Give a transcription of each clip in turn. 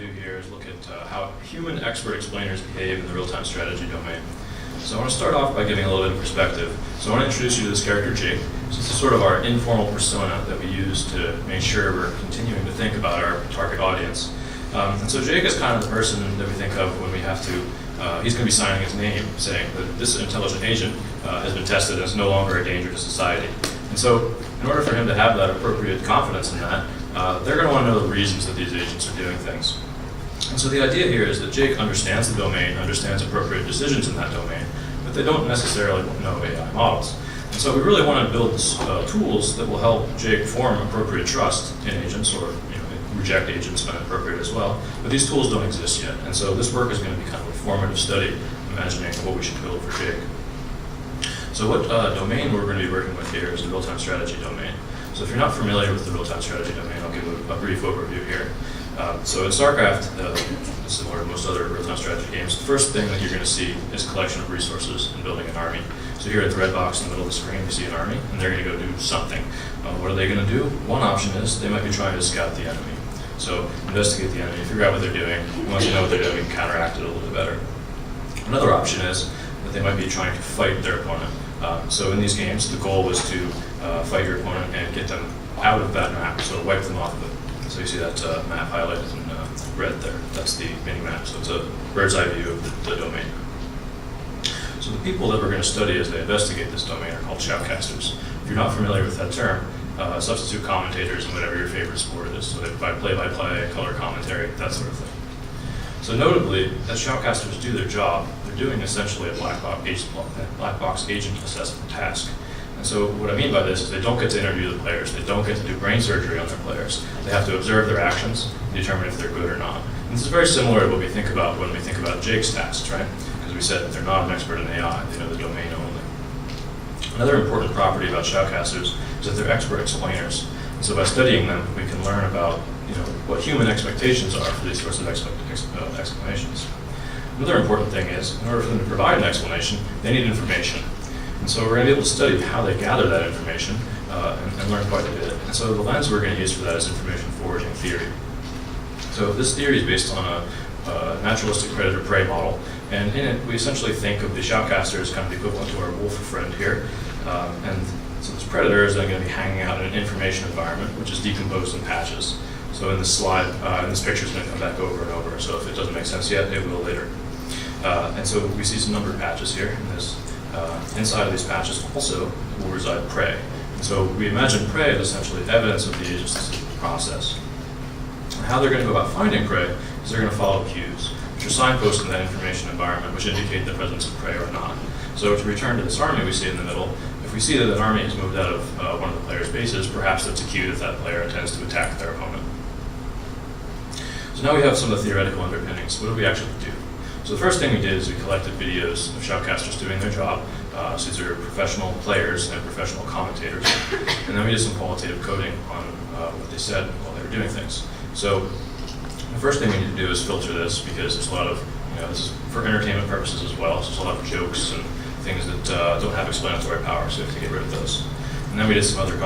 do here is look at how human expert explainers behave in the real-time strategy domain. So I want to start off by giving a little bit of perspective. So I want to introduce you to this character, Jake. So this is sort of our informal persona that we use to make sure we're continuing to think about our target audience. And so Jake is kind of the person that we think of when we have to, he's going to be signing his name saying that this intelligent agent has been tested and is no longer a danger to society. And so in order for him to have that appropriate confidence in that, they're going to want to know the reasons that these agents are doing things. And so the idea here is that Jake understands the domain, understands appropriate decisions in that domain, but they don't necessarily know AI models. And so we really want to build tools that will help Jake form appropriate trust in agents, or reject agents when appropriate as well. But these tools don't exist yet. And so this work is going to be kind of a formative study, imagining what we should build for Jake. So what domain we're going to be working with here is the real-time strategy domain. So if you're not familiar with the real-time strategy domain, I'll give a brief overview here. So in StarCraft, similar to most other real-time strategy games, the first thing that you're going to see is a collection of resources and building an army. So here at the red box in the middle of the screen, you see an army, and they're going to go do something. What are they going to do? One option is they might be trying to scout the enemy. So investigate the enemy, figure out what they're doing. Once you know what they're doing, you can counteract it a little bit better. Another option is that they might be trying to fight their opponent. So in these games, the goal was to fight your opponent and get them out of that map, so wipe them off of it. So you see that map highlighted in red there. That's the mini-map. So it's a bird's eye view of the domain. So the people that we're going to study as they investigate this domain are called shoutcasters. If you're not familiar with that term, substitute commentators in whatever your favorite sport is. So they provide play-by-play, color commentary, that sort of thing. So notably, as shoutcasters do their job, they're doing essentially a black box agent assessment task. And so what I mean by this is they don't get to interview the players. They don't get to do brain surgery on their players. They have to observe their actions and determine if they're good or not. And this is very similar to what we think about when we think about Jake's tasks, right? Because we said that they're not an expert in AI, they know the domain only. Another important property about shoutcasters is that they're expert explainers. And so by studying them, we can learn about what human expectations are for these sorts of explanations. Another important thing is, in order for them to provide an explanation, they need information. And so we're going to be able to study how they gather that information and learn quite a bit. And so the lens we're going to use for that is information foraging theory. So this theory is based on a naturalistic predator-prey model. And in it, we essentially think of the shoutcaster as kind of the equivalent to our wolf friend here. And so this predator is then going to be hanging out in an information environment, which is decomposed in patches. So in this slide, in this picture is going to come back over and over. So if it doesn't make sense yet, it will later. And so we see some numbered patches here. And inside of these patches also will reside prey. And so we imagine prey as essentially evidence of the agent's process. And how they're going to go about finding prey is they're going to follow cues, which are signposts in that information environment, which indicate the presence of prey or not. So to return to this army we see in the middle, if we see that an army has moved out of one of the player's bases, perhaps that's a cue that that player intends to attack their opponent. So now we have some of the theoretical underpinnings. What do we actually do? So the first thing we did is we collected videos of shoutcasters doing their job. So these are professional players and professional commentators. And then we did some qualitative coding on what they said while they were doing things. So the first thing we need to do is filter this, because there's a lot of, this is for entertainment purposes as well, so there's a lot of jokes and things that don't have explanatory power, so we have to get rid of those. And then we did some other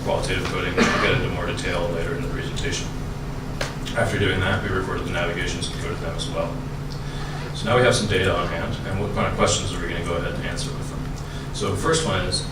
qualitative coding, which we'll get into more detail later in the presentation. After doing that, we recorded the navigations and coded them as well. So now we have some data on hand, and what kind of questions are we going to go ahead and answer with them? So the first one is,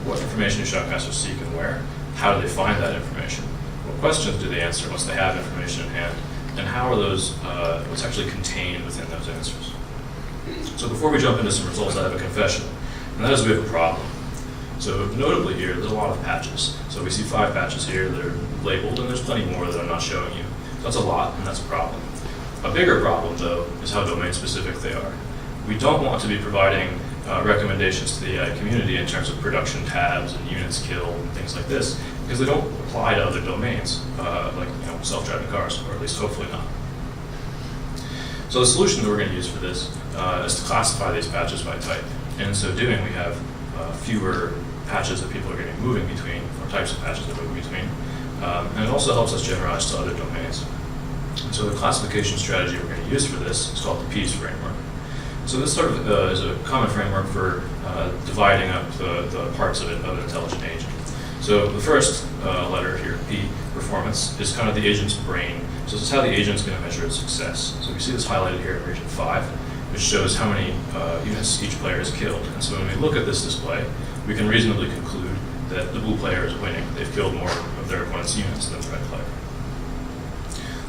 what information do shoutcasters seek and where? How do they find that information? What questions do they answer once they have information in hand? And how are those, what's actually contained within those answers? So before we jump into some results, I have a confession, and that is we have a problem. So notably here, there's a lot of patches. So we see 5 patches here that are labeled, and there's plenty more that I'm not showing you. So that's a lot, and that's a problem. A bigger problem, though, is how domain-specific they are. We don't want to be providing recommendations to the AI community in terms of production tabs and units killed and things like this, because they don't apply to other domains, like self-driving cars, or at least hopefully not. So the solution that we're going to use for this is to classify these patches by type. And in so doing, we have fewer patches that people are going to be moving between, or types of patches that we're moving between. And it also helps us generalize to other domains. So the classification strategy we're going to use for this is called the P's framework. So this sort of is a common framework for dividing up the parts of an intelligent agent. So the first letter here, P, performance, is kind of the agent's brain. So this is how the agent's going to measure its success. So we see this highlighted here in region 5, which shows how many units each player has killed. And so when we look at this display, we can reasonably conclude that the blue player is winning. They've killed more of their opponent's units than the red player.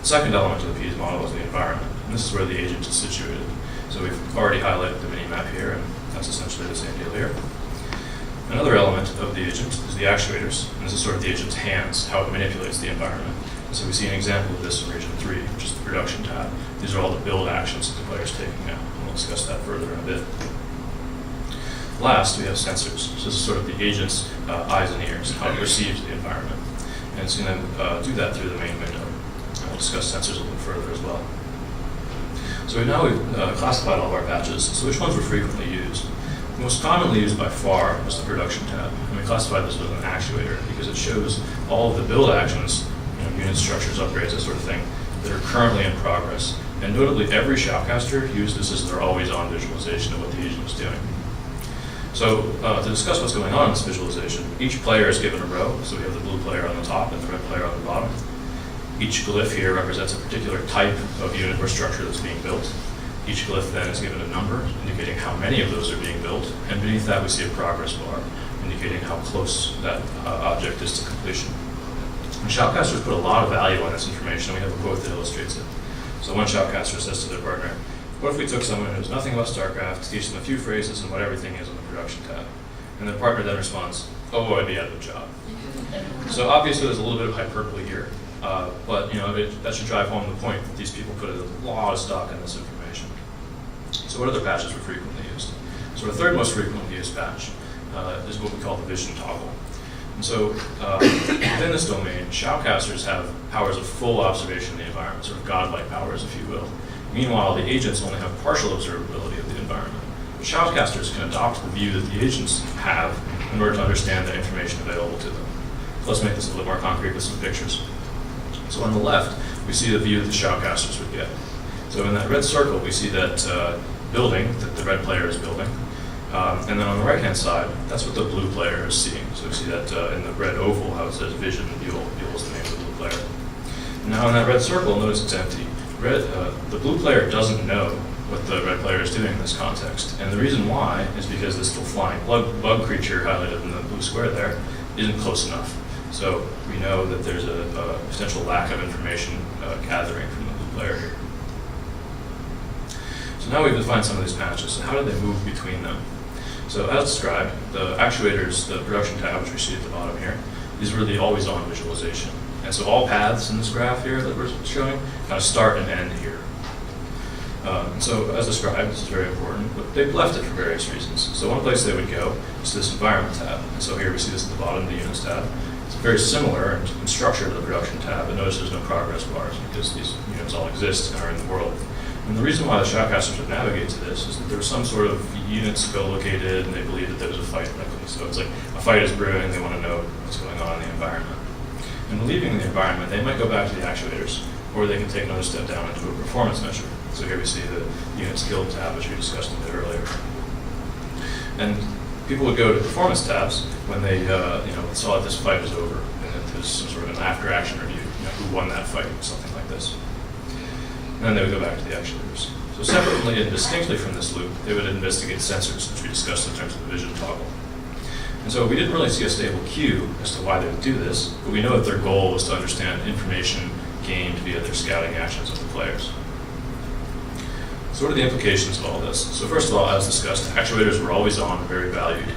The second element of the P's model is the environment, and this is where the agent is situated. So we've already highlighted the mini-map here, and that's essentially the same deal here. Another element of the agent is the actuators, and this is sort of the agent's hands, how it manipulates the environment. And so we see an example of this in region 3, which is the production tab. These are all the build actions that the player is taking now, and we'll discuss that further in a bit. Last, we have sensors. So this is sort of the agent's eyes and ears, how it perceives the environment. And it's going to do that through the main window. And we'll discuss sensors a little further as well. So now we've classified all of our patches. So which ones were frequently used? The most commonly used by far was the production tab. And we classified this as an actuator because it shows all of the build actions, unit structures, upgrades, that sort of thing, that are currently in progress. And notably, every shoutcaster used this as their always-on visualization of what the agent was doing. So to discuss what's going on in this visualization, each player is given a row. So we have the blue player on the top and the red player on the bottom. Each glyph here represents a particular type of unit or structure that's being built. Each glyph then is given a number, indicating how many of those are being built. And beneath that, we see a progress bar, indicating how close that object is to completion. And shoutcasters put a lot of value on this information. We have a quote that illustrates it. So one shoutcaster says to their partner, "What if we took someone who knows nothing about StarCraft to teach them a few phrases and what everything is on the production tab?" And their partner then responds, "Oh, I'd be out of a job." So obviously there's a little bit of hyperbole here, but that should drive home the point that these people put a lot of stock in this information. So what other patches were frequently used? So the third most frequently used patch is what we call the vision toggle. And so within this domain, shoutcasters have powers of full observation of the environment, sort of godlike powers, if you will. Meanwhile, the agents only have partial observability of the environment. But shoutcasters can adopt the view that the agents have in order to understand the information available to them. So let's make this a little more concrete with some pictures. So on the left, we see the view that the shoutcasters would get. So in that red circle, we see that building that the red player is building. And then on the right-hand side, that's what the blue player is seeing. So we see that in the red oval, how it says vision, Buell is the name of the blue player. And now in that red circle, notice it's empty. The blue player doesn't know what the red player is doing in this context. And the reason why is because this little flying bug creature highlighted in the blue square there isn't close enough. So we know that there's a potential lack of information gathering from the blue player here. So now we've defined some of these patches. So how do they move between them? So as described, the actuators, the production tab, which we see at the bottom here, these are the always-on visualization. And so all paths in this graph here that we're showing kind of start and end here. And so as described, this is very important, but they've left it for various reasons. So one place they would go is to this environment tab. And so here we see this at the bottom, the units tab. It's very similar in structure to the production tab, but notice there's no progress bars because these units all exist and are in the world. And the reason why the shoutcasters would navigate to this is that there was some sort of units co-located and they believed that there was a fight likely. So it's like a fight is brewing, they want to know what's going on in the environment. And leaving the environment, they might go back to the actuators, or they can take another step down into a performance measure. So here we see the units killed tab, which we discussed a bit earlier. And people would go to performance tabs when they saw that this fight was over, and that there's some sort of an after-action review, who won that fight, something like this. And then they would go back to the actuators. So separately and distinctly from this loop, they would investigate sensors, which we discussed in terms of the vision toggle. And so we didn't really see a stable cue as to why they would do this, but we know that their goal was to understand information gained via their scouting actions of the players. So what are the implications of all this? So first of all, as discussed, actuators were always on and very valued.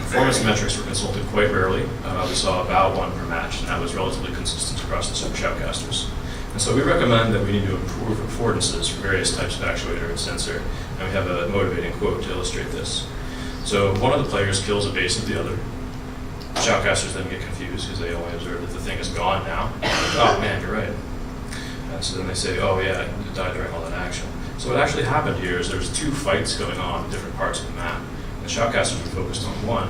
Performance metrics were consulted quite rarely. We saw about 1 per match, and that was relatively consistent across the shoutcasters. And so we recommend that we need to improve affordances for various types of actuator and sensor, and we have a motivating quote to illustrate this. So one of the players kills a base of the other. Shoutcasters then get confused because they only observe that the thing is gone now. Like, oh man, you're right. And so then they say, oh yeah, it died during all that action. So what actually happened here is there's 2 fights going on in different parts of the map. And the shoutcasters were focused on one.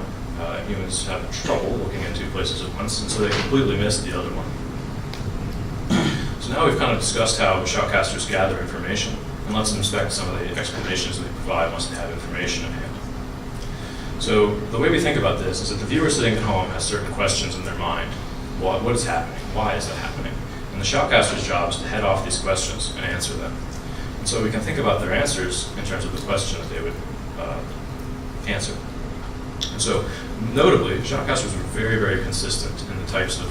Humans have trouble looking at 2 places at once, and so they completely missed the other one. So now we've kind of discussed how shoutcasters gather information, and let's inspect some of the explanations that they provide once they have information in hand. So the way we think about this is that the viewer sitting at home has certain questions in their mind. What is happening? Why is that happening? And the shoutcaster's job is to head off these questions and answer them. And so we can think about their answers in terms of the question that they would answer. And so, notably, shoutcasters were very, very consistent in the types of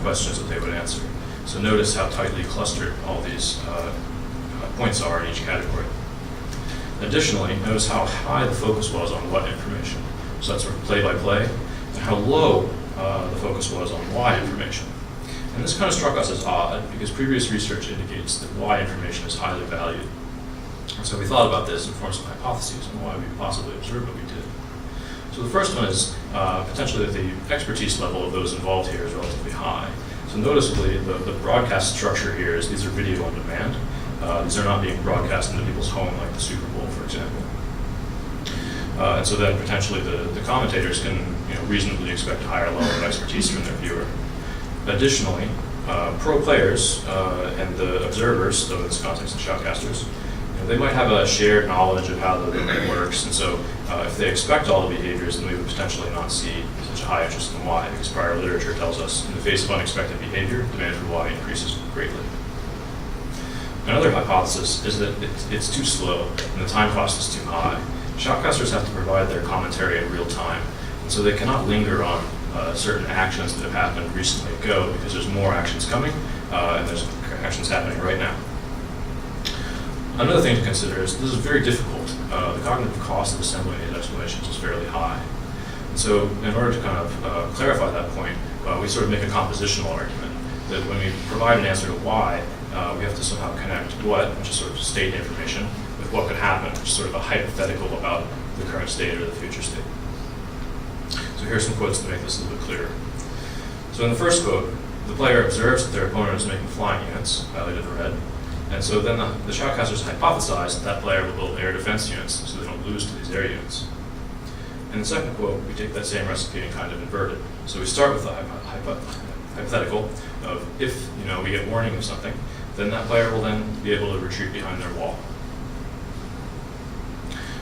questions that they would answer. So notice how tightly clustered all these points are in each category. Additionally, notice how high the focus was on what information. So that's sort of play-by-play, and how low the focus was on why information. And this kind of struck us as odd, because previous research indicates that why information is highly valued. And so we thought about this and formed some hypotheses on why we possibly observed what we did. So the first one is potentially that the expertise level of those involved here is relatively high. So noticeably, the broadcast structure here is these are video on demand. These are not being broadcast into people's home like the Super Bowl, for example. And so then potentially the commentators can reasonably expect a higher level of expertise from their viewer. Additionally, pro players and the observers, so in this context the shoutcasters, they might have a shared knowledge of how the domain works, and so if they expect all the behaviors, then we would potentially not see such a high interest in why, because prior literature tells us in the face of unexpected behavior, demand for why increases greatly. Another hypothesis is that it's too slow and the time cost is too high. Shoutcasters have to provide their commentary in real time, and so they cannot linger on certain actions that have happened recently ago because there's more actions coming and there's actions happening right now. Another thing to consider is this is very difficult. The cognitive cost of assembling these explanations is fairly high. And so in order to kind of clarify that point, we sort of make a compositional argument that when we provide an answer to why, we have to somehow connect what, which is sort of state information, with what could happen, which is sort of a hypothetical about the current state or the future state. So here are some quotes to make this a little bit clearer. So in the first quote, the player observes that their opponent is making flying units, highlighted in red, and so then the shoutcasters hypothesize that player will build air defense units so they don't lose to these air units. In the second quote, we take that same recipe and kind of invert it. So we start with the hypothetical of if we get warning of something, then that player will then be able to retreat behind their wall.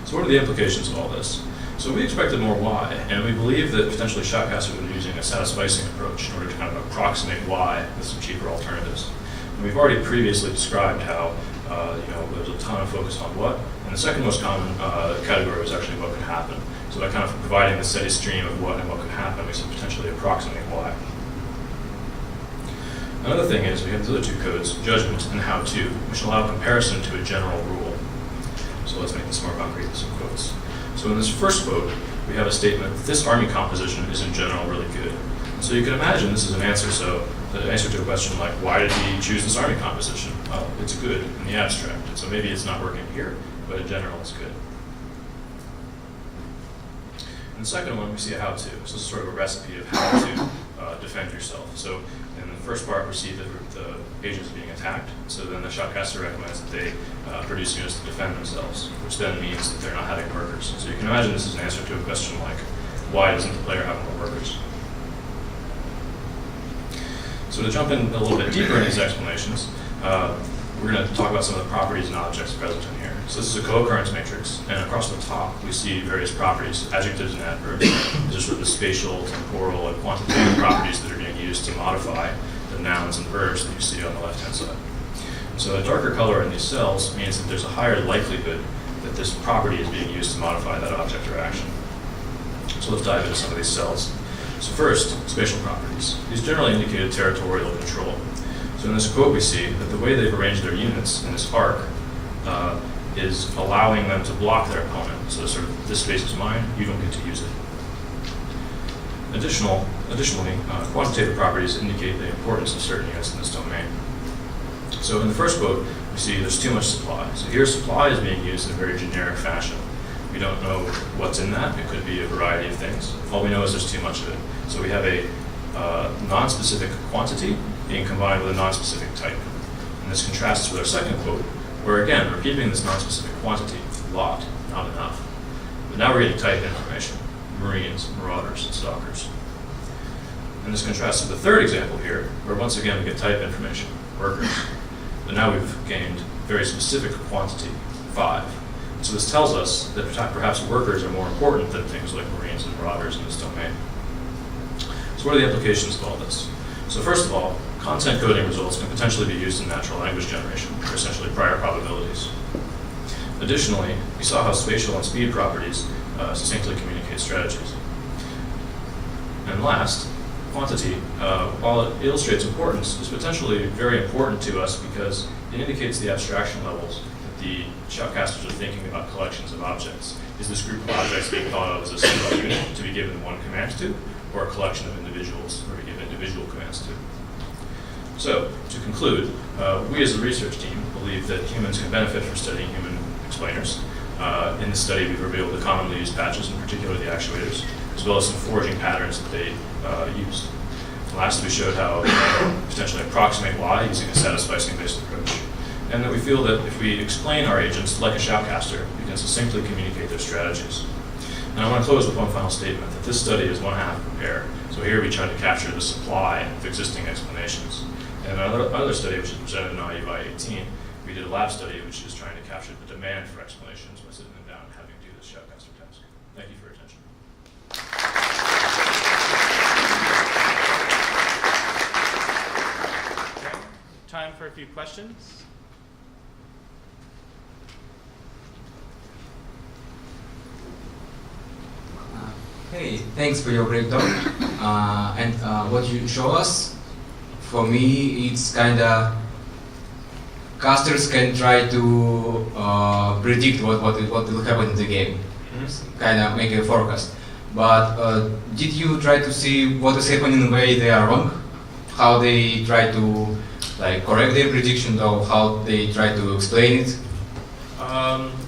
So what are the implications of all this? So we expected more why, and we believe that potentially shoutcasters would be using a satisficing approach in order to kind of approximate why with some cheaper alternatives. And we've already previously described how there's a ton of focus on what, and the second most common category was actually what could happen. So by kind of providing the steady stream of what and what could happen, we can potentially approximate why. Another thing is we have the other two codes, judgment and how-to, which allow comparison to a general rule. So let's make this more concrete with some quotes. So in this first quote, we have a statement that this army composition is in general really good. And so you can imagine this is an answer, so the answer to a question like, why did he choose this army composition? Well, it's good in the abstract, and so maybe it's not working here, but in general it's good. In the second one, we see a how-to. So this is sort of a recipe of how to defend yourself. So in the first part, we see that the agent is being attacked. So then the shoutcaster recommends that they produce units to defend themselves, which then means that they're not having workers. So you can imagine this is an answer to a question like, why doesn't the player have more workers? So to jump in a little bit deeper in these explanations, we're going to talk about some of the properties and objects present in here. So this is a co-occurrence matrix, and across the top we see various properties, adjectives and adverbs. These are sort of the spatial, temporal, and quantitative properties that are being used to modify the nouns and verbs that you see on the left-hand side. So a darker color in these cells means that there's a higher likelihood that this property is being used to modify that object or action. So let's dive into some of these cells. So first, spatial properties. These generally indicate territorial control. So in this quote we see that the way they've arranged their units in this arc is allowing them to block their opponent. So sort of, this space is mine, you don't get to use it. Additionally, quantitative properties indicate the importance of certain units in this domain. So in the first quote, we see there's too much supply. So here supply is being used in a very generic fashion. We don't know what's in that. It could be a variety of things. All we know is there's too much of it. So we have a non-specific quantity being combined with a non-specific type. And this contrasts with our second quote, where again, we're keeping this non-specific quantity, a lot, not enough. But now we're getting type information, marines, marauders, and stalkers. And this contrasts with the third example here, where once again we get type information, workers. But now we've gained very specific quantity, 5. So this tells us that perhaps workers are more important than things like marines and marauders in this domain. So what are the implications of all this? So first of all, content coding results can potentially be used in natural language generation, or essentially prior probabilities. Additionally, we saw how spatial and speed properties succinctly communicate strategies. And last, quantity, while it illustrates importance, is potentially very important to us because it indicates the abstraction levels that the shoutcasters are thinking about collections of objects. Is this group of objects being thought of as a single unit to be given one command to, or a collection of individuals who are given individual commands to? So, to conclude, we as a research team believe that humans can benefit from studying human explainers. In this study, we've revealed the commonly used patches, in particular the actuators, as well as some foraging patterns that they used. And lastly, we showed how potentially approximate Y using a satisficing-based approach, and that we feel that if we explain our agents like a shoutcaster, we can succinctly communicate their strategies. And I want to close with one final statement, that this study is one half prepared. So here we try to capture the supply of existing explanations. And another study, which is presented in IUI 18, we did a lab study which is trying to capture the demand for explanations by sitting them down and having to do this shoutcaster task. Thank you for your attention. Okay. Time for a few questions. Hey, thanks for your great talk. And what you show us, for me, it's kind of casters can try to predict what will happen in the game, kind of make a forecast. But did you try to see what is happening when they are wrong? How they try to correct their prediction, or how they try to explain it?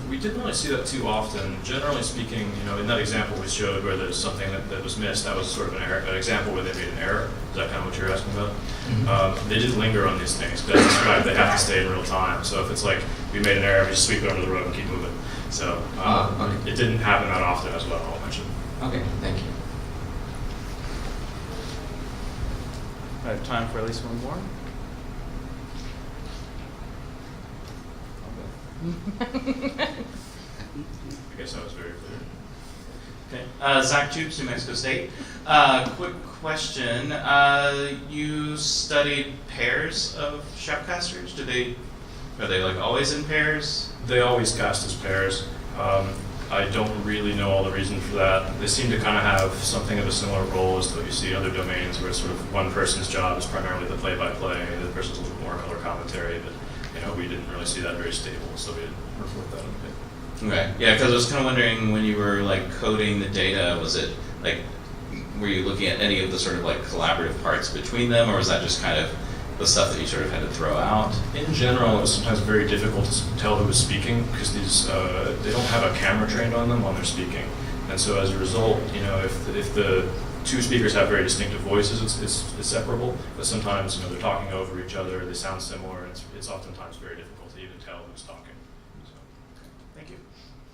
We didn't really see that too often. Generally speaking, in that example we showed where there's something that was missed, that was sort of an example where they made an error. Is that kind of what you're asking about? Mm-hmm. They didn't linger on these things. As described, they have to stay in real time. So if it's like we made an error, we just sweep it under the rug and keep moving. So okay. It didn't happen that often as well, I'll mention. Okay, thank you. I have time for at least one more. I guess that was very clear. Okay. Zach Tubes, New Mexico State. Quick question. You studied pairs of shoutcasters. Are they always in pairs? They always cast as pairs. I don't really know all the reason for that. They seem to kind of have something of a similar role as what you see in other domains, where it's sort of one person's job is primarily the play-by-play, and the other person's a little more color commentary. But we didn't really see that very stable, so we didn't report that on the paper. Okay. Yeah, because I was kind of wondering when you were coding the data, was it were you looking at any of the sort of collaborative parts between them, or was that just kind of the stuff that you sort of had to throw out? In general, it was sometimes very difficult to tell who was speaking because these they don't have a camera trained on them when they're speaking, and so as a result, if the two speakers have very distinctive voices, it's separable. But sometimes they're talking over each other, they sound similar, and it's oftentimes very difficult to even tell who's talking. So, Thank you.